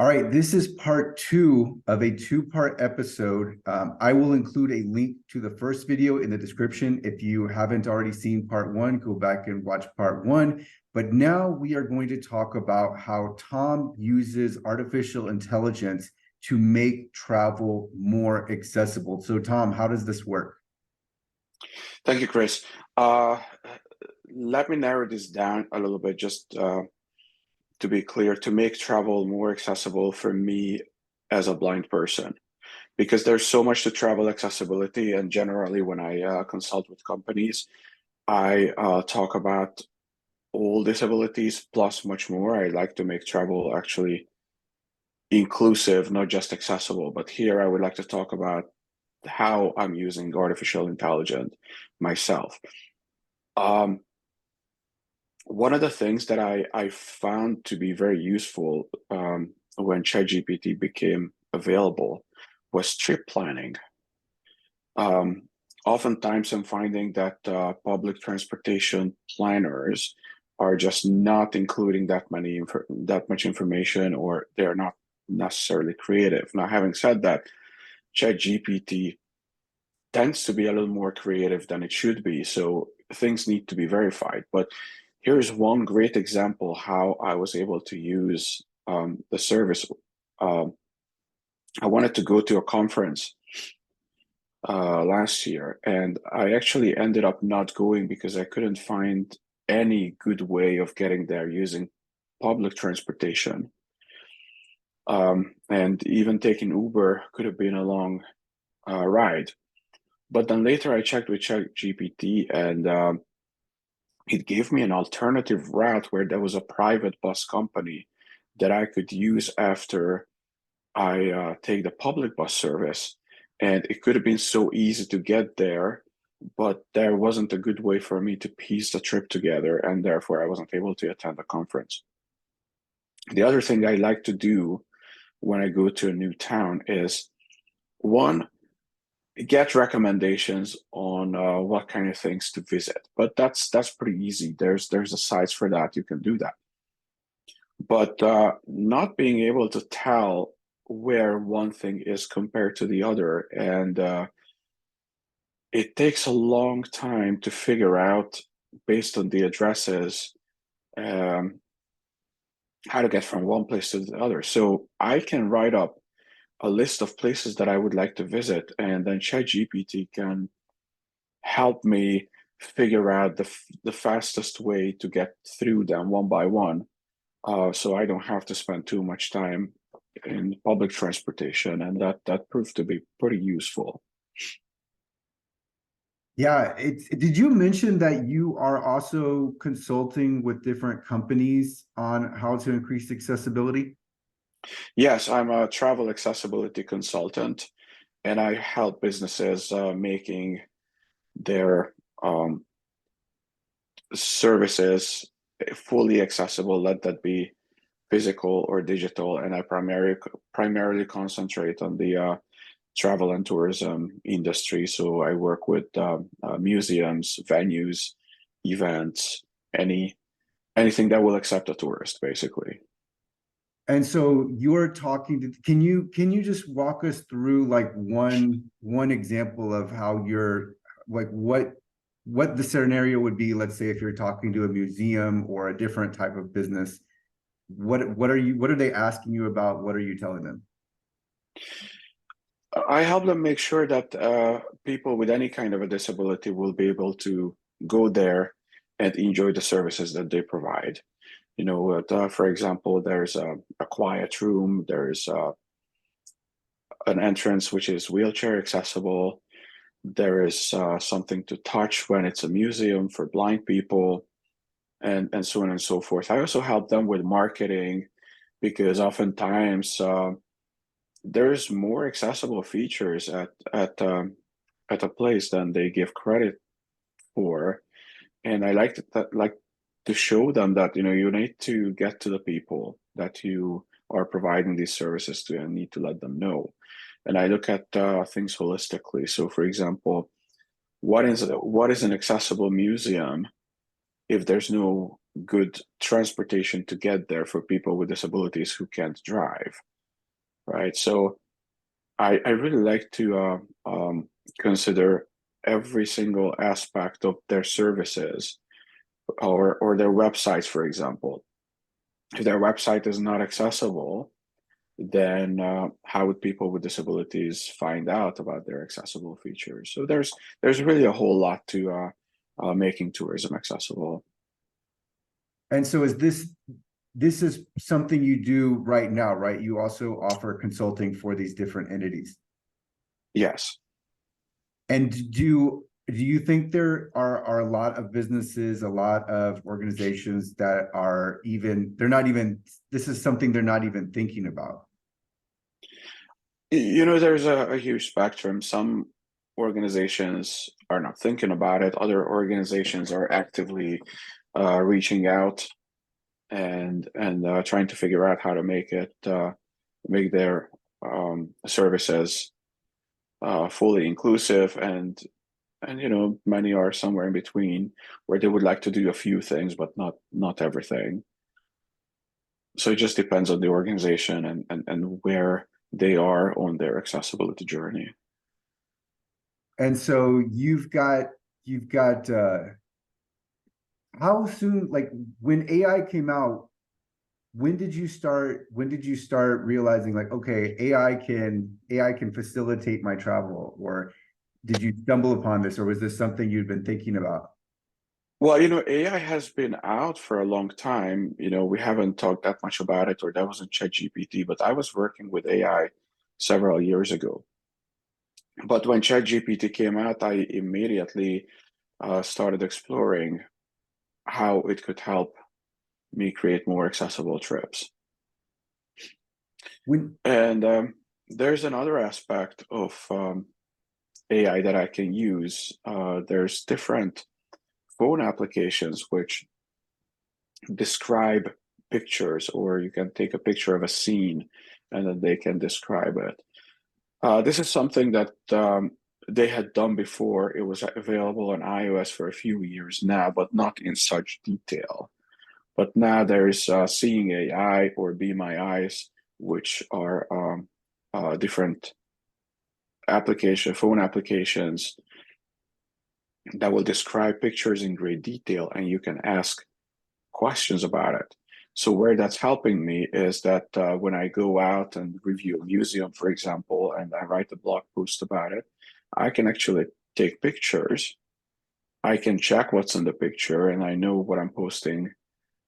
All right, this is part two of a two-part episode. I will include a link to the first video in the description. If you haven't already seen part one, go back and watch part one. But now we are going to talk about how Tom uses artificial intelligence to make travel more accessible. So Tom, how does this work? Thank you, Chris. Uh, Let me narrow this down a little bit, just to be clear, to make travel more accessible for me as a blind person, because there's so much to travel accessibility. And generally, when I consult with companies, I talk about all disabilities plus much more. I like to make travel actually inclusive, not just accessible. But here I would like to talk about how I'm using artificial intelligence myself. Um, One of the things that I found to be very useful when ChatGPT became available was trip planning. Um, Oftentimes, I'm finding that public transportation planners are just not including that much information, or they're not necessarily creative. Now, having said that, ChatGPT tends to be a little more creative than it should be, so things need to be verified. But here's one great example how I was able to use the service. Um, I wanted to go to a conference last year, and I actually ended up not going because I couldn't find any good way of getting there using public transportation. And even taking Uber could have been a long ride. But then later I checked with ChatGPT, and it gave me an alternative route where there was a private bus company that I could use after I take the public bus service. And it could have been so easy to get there, but there wasn't a good way for me to piece the trip together, and therefore I wasn't able to attend the conference. The other thing I like to do when I go to a new town is, one, get recommendations on what kind of things to visit. But that's pretty easy. There's a sites for that. You can do that. But not being able to tell where one thing is compared to the other, and it takes a long time to figure out based on the addresses um, how to get from one place to the other. So I can write up a list of places that I would like to visit, and then ChatGPT can help me figure out the fastest way to get through them one by one, so I don't have to spend too much time in public transportation, and that proved to be pretty useful. Yeah, did you mention that you are also consulting with different companies on how to increase accessibility? Yes, I'm a travel accessibility consultant, and I help businesses making their services fully accessible, let that be physical or digital. And I primarily concentrate on the travel and tourism industry. So I work with museums, venues, events, anything that will accept a tourist, basically. And so you're talking to, can you just walk us through like one example of how you're like what the scenario would be, let's say if you're talking to a museum or a different type of business, what are they asking you about? What are you telling them? I help them make sure that people with any kind of a disability will be able to go there and enjoy the services that they provide. You know, for example, there's a quiet room, there's an entrance which is wheelchair accessible, there is something to touch when it's a museum for blind people, and so on and so forth. I also help them with marketing, because oftentimes there's more accessible features at a place than they give credit for, and I like to show them that you need to get to the people that you are providing these services to, and need to let them know. And I look at things holistically. So, for example, what is an accessible museum if there's no good transportation to get there for people with disabilities who can't drive, right? So I really like to consider every single aspect of their services or their websites, for example. If their website is not accessible, then how would people with disabilities find out about their accessible features? So there's really a whole lot to making tourism accessible. And so this is something you do right now, right? You also offer consulting for these different entities. Yes. And do you think there are a lot of businesses, a lot of organizations that are they're not even, this is something they're not even thinking about? You know, there's a huge spectrum. Some organizations are not thinking about it. Other organizations are actively reaching out and trying to figure out how to make their services fully inclusive, and you know, many are somewhere in between where they would like to do a few things but not everything. So it just depends on the organization and where they are on their accessibility journey. And so you've got how soon, like when AI came out, when did you start realizing like, okay, AI can facilitate my travel? Or did you stumble upon this, or was this something you'd been thinking about? Well, you know, AI has been out for a long time. You know, we haven't talked that much about it, or that wasn't ChatGPT, but I was working with AI several years ago. But when ChatGPT came out, I immediately started exploring how it could help me create more accessible trips. When And there's another aspect of AI that I can use. There's different phone applications which describe pictures, or you can take a picture of a scene and then they can describe it. This is something that they had done before. It was available on iOS for a few years now, but not in such detail. But now there's Seeing AI or Be My Eyes, which are different phone applications that will describe pictures in great detail, and you can ask questions about it. So where that's helping me is that when I go out and review a museum, for example, and I write a blog post about it, I can actually take pictures. I can check what's in the picture, and I know what I'm posting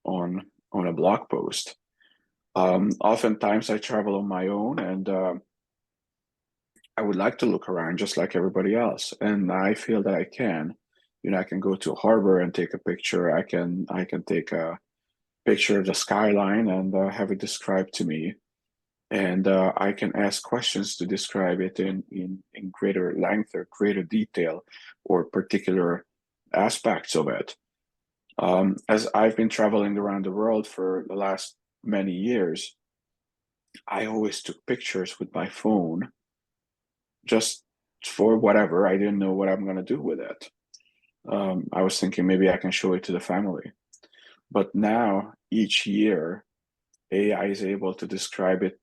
on a blog post. Oftentimes I travel on my own, and I would like to look around just like everybody else, and I feel that I can. You know, I can go to a harbor and take a picture. I can take a picture of the skyline and have it described to me, and I can ask questions to describe it in greater length or greater detail or particular aspects of it. As I've been traveling around the world for the last many years, I always took pictures with my phone just for whatever. I didn't know what I'm going to do with it. I was thinking maybe I can show it to the family. But now, each year, AI is able to describe it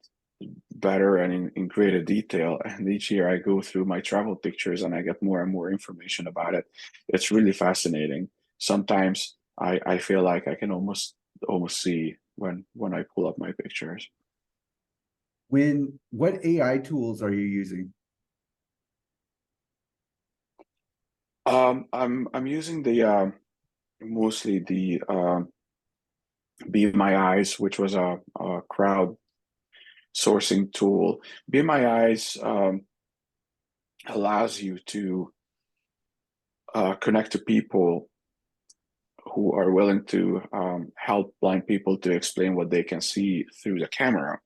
better and in greater detail. And each year I go through my travel pictures and I get more and more information about it. It's really fascinating. Sometimes I feel like I can almost see when I pull up my pictures. what AI tools are you using? I'm using the mostly the Be My Eyes, which was a crowd sourcing tool. Be My Eyes allows you to connect to people who are willing to help blind people to explain what they can see through the camera.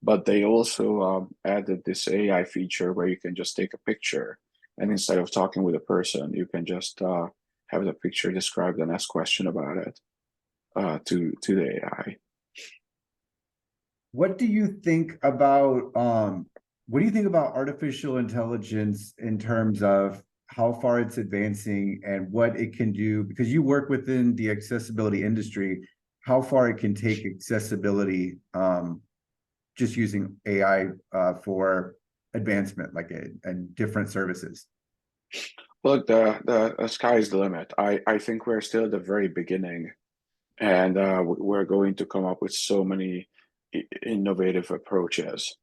But they also added this AI feature where you can just take a picture, and instead of talking with a person, you can just have the picture described and ask question about it to the AI. What do you think about artificial intelligence in terms of how far it's advancing and what it can do, because you work within the accessibility industry, how far it can take accessibility, just using AI for advancement, like and different services. Look, the sky is the limit. I think we're still at the very beginning, and we're going to come up with so many innovative approaches.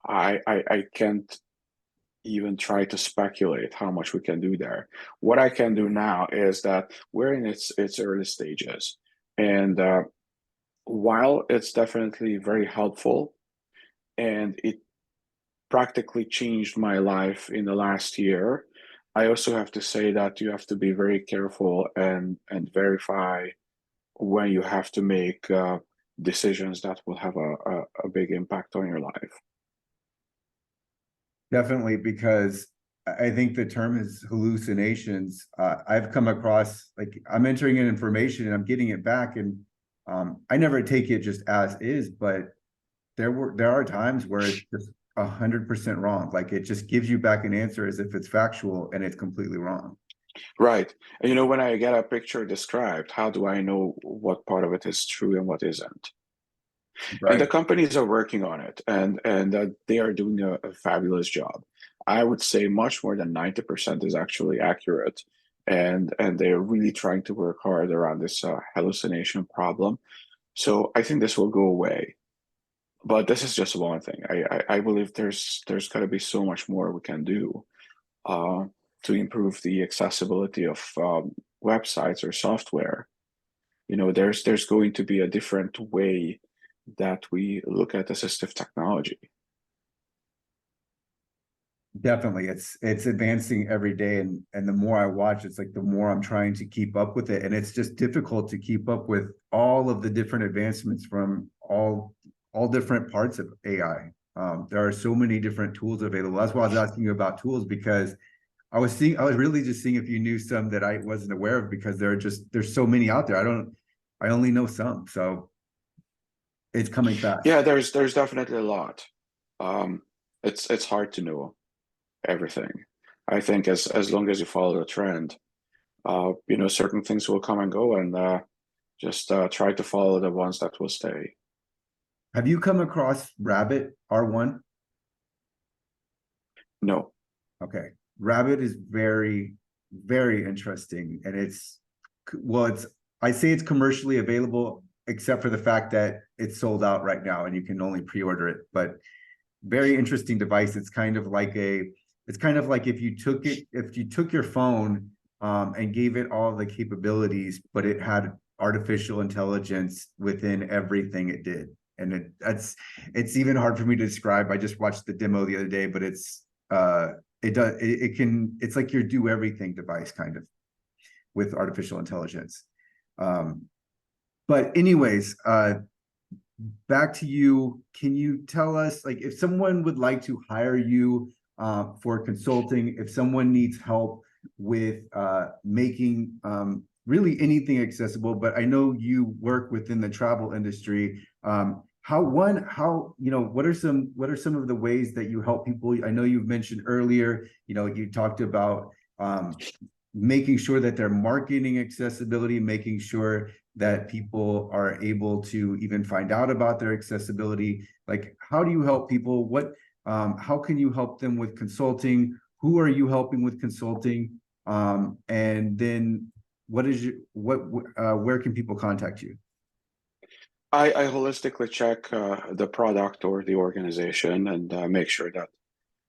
I can't even try to speculate how much we can do there. What I can do now is that we're in its early stages, and while it's definitely very helpful, and it practically changed my life in the last year, I also have to say that you have to be very careful and verify when you have to make decisions that will have a big impact on your life. Definitely, because I think the term is hallucinations. I've come across, like, I'm entering in information and I'm getting it back, and I never take it just as is, but there are times where it's just 100% wrong. Like, it just gives you back an answer as if it's factual and it's completely wrong. Right. And when I get a picture described, how do I know what part of it is true and what isn't? And the Right. companies are working on it, and they are doing a fabulous job. I would say much more than 90% is actually accurate, and they're really trying to work hard around this hallucination problem. So I think this will go away. But this is just one thing. I believe there's got to be so much more we can do uh, to improve the accessibility of websites or software. There's going to be a different way that we look at assistive technology. Definitely, it's advancing every day, and the more I watch, it's like the more I'm trying to keep up with it, and it's just difficult to keep up with all of the different advancements from all different parts of AI. There are so many different tools available. That's why I was asking you about tools, because I was really just seeing if you knew some that I wasn't aware of, because there's so many out there. I only know some, so it's coming fast. Yeah, there's definitely a lot. It's hard to know everything. I think as long as you follow the trend, certain things will come and go, and just try to follow the ones that will stay. Have you come across Rabbit R1? No. Okay. Rabbit is very, very interesting. And I say it's commercially available, except for the fact that it's sold out right now and you can only pre-order it. But very interesting device. It's kind of like if you took your phone and gave it all the capabilities, but it had artificial intelligence within everything it did. And it's even hard for me to describe. I just watched the demo the other day, but it's like your do everything device, kind of, with artificial intelligence. But anyways, back to you. Can you tell us, like, if someone would like to hire you for consulting, if someone needs help with making really anything accessible, but I know you work within the travel industry. What are some of the ways that you help people? I know you've mentioned earlier, you talked about making sure that they're marketing accessibility, making sure that people are able to even find out about their accessibility. Like, how do you help people? How can you help them with consulting? Who are you helping with consulting? And then where can people contact you? I holistically check the product or the organization and make sure that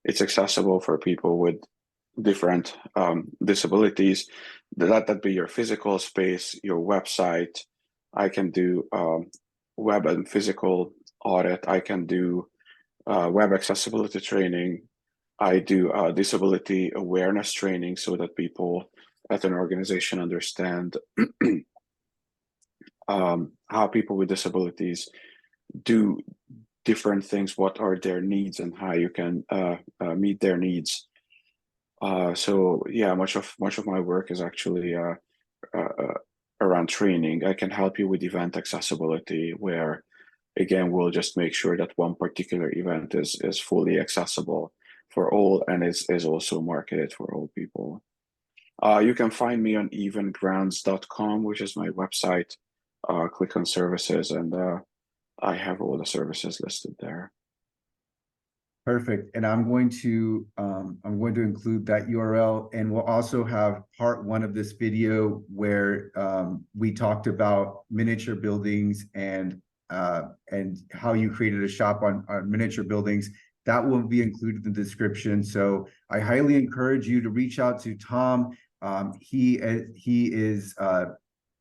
it's accessible for people with different disabilities. That be your physical space, your website. I can do web and physical audit. I can do web accessibility training. I do disability awareness training so that people at an organization understand how people with disabilities do different things, what are their needs, and how you can meet their needs. So yeah, much of my work is actually around training. I can help you with event accessibility, where again we'll just make sure that one particular event is fully accessible for all and is also marketed for all people. You can find me on evengrounds.com, which is my website. Click on services, and I have all the services listed there. Perfect. And I'm going to include that URL, and we'll also have part 1 of this video where we talked about miniature buildings and how you created a shop on miniature buildings. That will be included in the description. So I highly encourage you to reach out to Tom. He is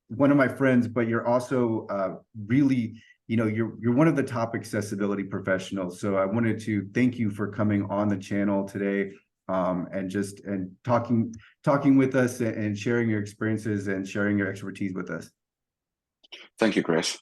one of my friends, but you're also really, you're one of the top accessibility professionals. So I wanted to thank you for coming on the channel today, and talking with us and sharing your experiences and sharing your expertise with us. Thank you, Chris.